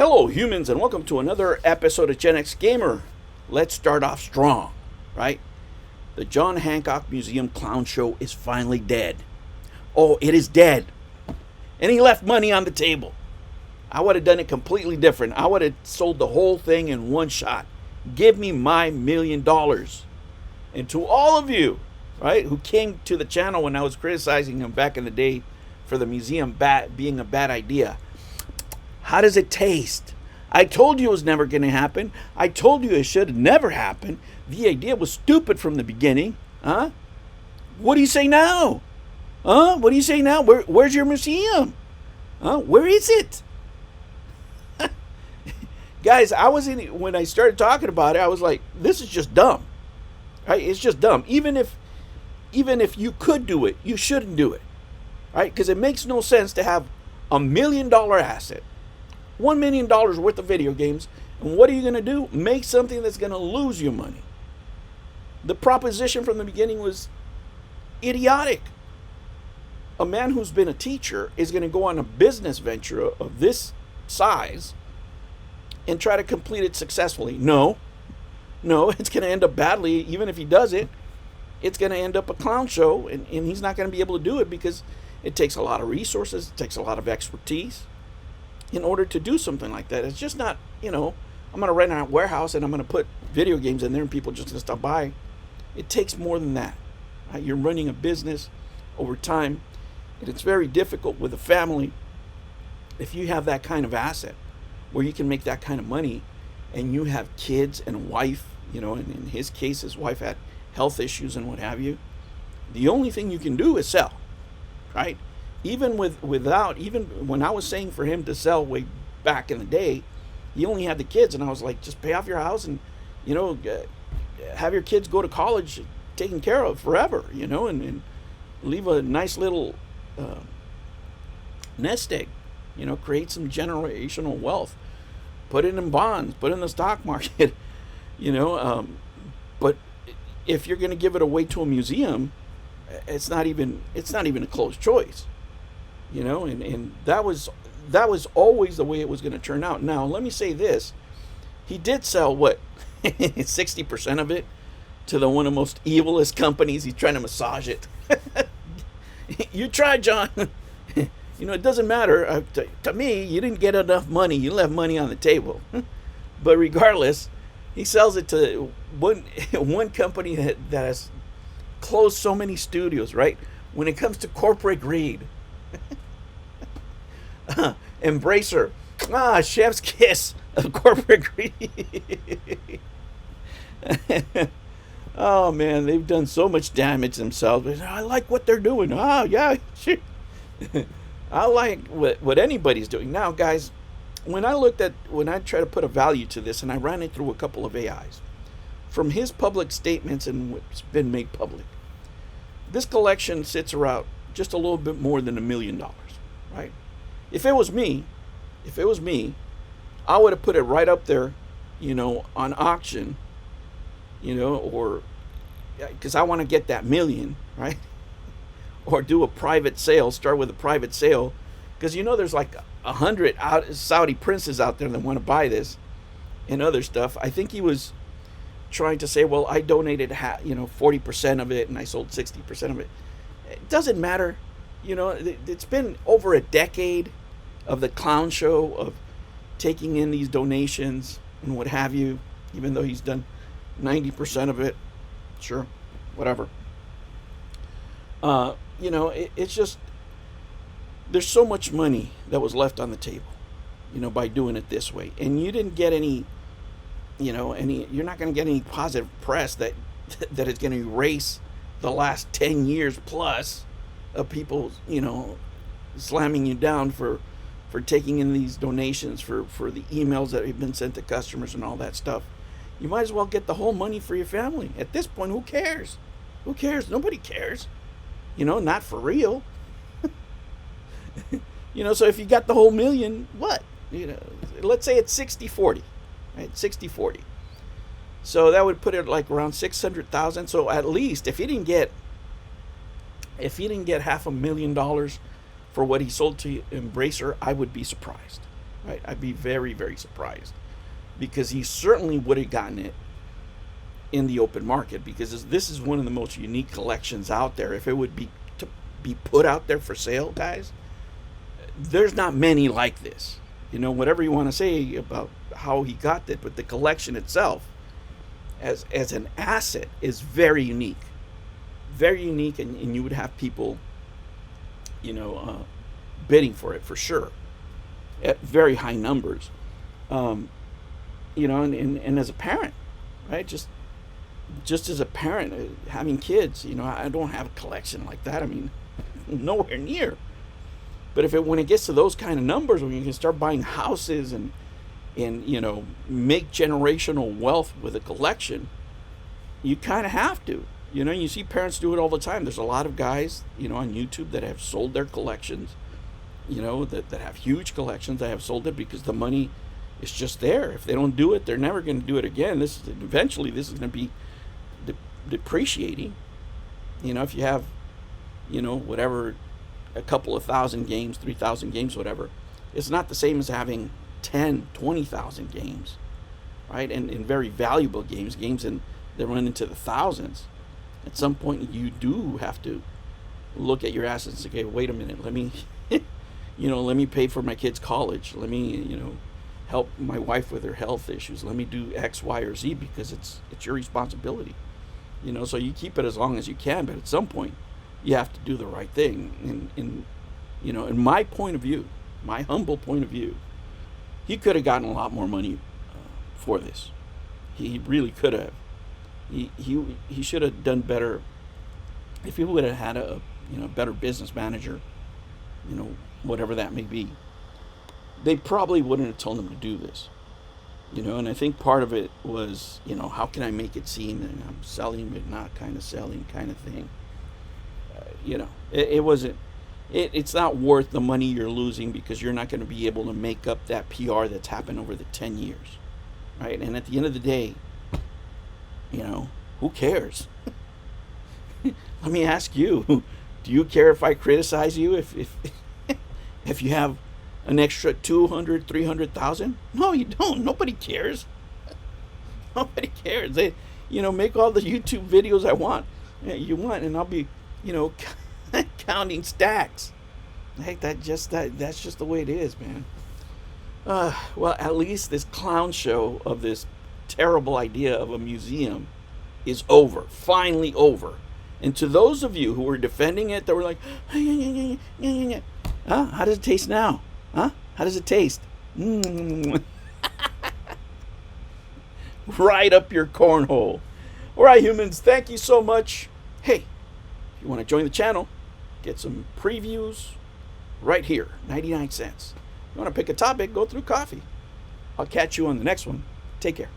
Hello, humans, and welcome to another episode of Gen X Gamer. Let's start off strong, right? The John Hancock Museum Clown Show is finally dead. Oh, it is dead. And he left money on the table. I would have done it completely different. I would have sold the whole thing in one shot. Give me my $1 million. And to all of you, right, who came to the channel when I was criticizing him back in the day for the museum being a bad idea, how does it taste? I told you it was never going to happen. I told you it should have never happened. The idea was stupid from the beginning. Huh? What do you say now? Huh? What do you say now? Where's your museum? Huh? Where is it? Guys, when I started talking about it, I was like, this is just dumb. Right? It's just dumb. Even if you could do it, you shouldn't do it. Right? Because it makes no sense to have $1 million asset, $1 million worth of video games, and what are you going to do? Make something that's going to lose you money. The proposition from the beginning was idiotic. A man who's been a teacher is going to go on a business venture of this size and try to complete it successfully. No, it's going to end up badly. Even if he does it, it's going to end up a clown show, and he's not going to be able to do it because it takes a lot of resources, it takes a lot of expertise in order to do something like that. It's just not, I'm going to rent a warehouse and I'm going to put video games in there and people just going to stop by. It takes more than that. Right? You're running a business over time, and it's very difficult with a family if you have that kind of asset where you can make that kind of money and you have kids and a wife, and in his case, his wife had health issues and what have you. The only thing you can do is sell, right? Even when I was saying for him to sell way back in the day, he only had the kids, and I was like, just pay off your house and, have your kids go to college taken care of forever, and leave a nice little nest egg, create some generational wealth, put it in bonds, put it in the stock market, but if you're going to give it away to a museum, it's not even a close choice. And that was always the way it was going to turn out. Now, let me say this. He did sell, 60% of it to one of the most evilest companies. He's trying to massage it. You tried, John. It doesn't matter. To me, you didn't get enough money. You left money on the table. But regardless, he sells it to one company that has closed so many studios, right? When it comes to corporate greed. Embracer, chef's kiss of corporate greed. Oh man, they've done so much damage themselves. But I like what they're doing. Oh yeah, sure. I like what anybody's doing. Now, guys, when I try to put a value to this, and I ran it through a couple of AIs, from his public statements and what's been made public, this collection sits around just a little bit more than $1 million, right? If it was me, I would have put it right up there, on auction, or because I want to get that million, right? Or do a private sale, start with a private sale, because there's like 100 Saudi princes out there that want to buy this and other stuff. I think he was trying to say, well, I donated 40% of it and I sold 60% of it. It doesn't matter. It's been over a decade of the clown show, of taking in these donations and what have you, even though he's done 90% of it. Sure, whatever. It's just, there's so much money that was left on the table, by doing it this way. And you didn't get any, you're not going to get any positive press that is going to erase the last 10 years plus of people, slamming you down for taking in these donations, for the emails that have been sent to customers and all that stuff. You might as well get the whole money for your family. At this point, who cares? Who cares? Nobody cares. Not for real. So if you got the whole million, what? Let's say it's 60-40, right? 60-40. So that would put it like around 600,000. So at least if he didn't get $500,000 for what he sold to Embracer, I would be surprised. Right? I'd be very, very surprised, because he certainly would have gotten it in the open market, because this is one of the most unique collections out there. If it would be to be put out there for sale, guys, there's not many like this. Whatever you want to say about how he got it, but the collection itself as an asset is very unique. Very unique, and you would have people, bidding for it for sure at very high numbers. And as a parent, right? Just as a parent, having kids, I don't have a collection like that. I mean, nowhere near. But when it gets to those kind of numbers, when you can start buying houses and make generational wealth with a collection, you kind of have to. You see parents do it all the time. There's a lot of guys, on YouTube that have sold their collections, that have huge collections, that have sold it because the money is just there. If they don't do it, they're never going to do it again. Eventually this is going to be depreciating. If you have, whatever, a couple of thousand games, 3,000 games, whatever, it's not the same as having 10, 20,000 games, right? And very valuable games that run into the thousands. At some point, you do have to look at your assets and say, okay, wait a minute, let me, let me pay for my kids' college. Let me, help my wife with her health issues. Let me do X, Y, or Z, because it's your responsibility. So you keep it as long as you can, but at some point, you have to do the right thing. In my point of view, my humble point of view, he could have gotten a lot more money for this. He really could have. He should have done better if he would have had a better business manager, whatever that may be. They probably wouldn't have told him to do this. And I think part of it was, how can I make it seem that I'm selling but not kind of selling kind of thing. It wasn't. It's not worth the money you're losing, because you're not going to be able to make up that PR that's happened over the 10 years, right? And at the end of the day, who cares? Let me ask you, do you care if I criticize you if you have an extra 200, 300,000? No, you don't. Nobody cares. Nobody cares. They, make all the YouTube videos I want. You want, and I'll be, counting stacks. Hey, that's just the way it is, man. Well, at least this clown show of this terrible idea of a museum is over. Finally over. And to those of you who were defending it, that were like, huh? How does it taste now? Huh? How does it taste? Right up your cornhole. All right, humans, thank you so much. Hey, if you want to join the channel, get some previews right here, 99 cents. You want to pick a topic, go through Kofi. I'll catch you on the next one. Take care.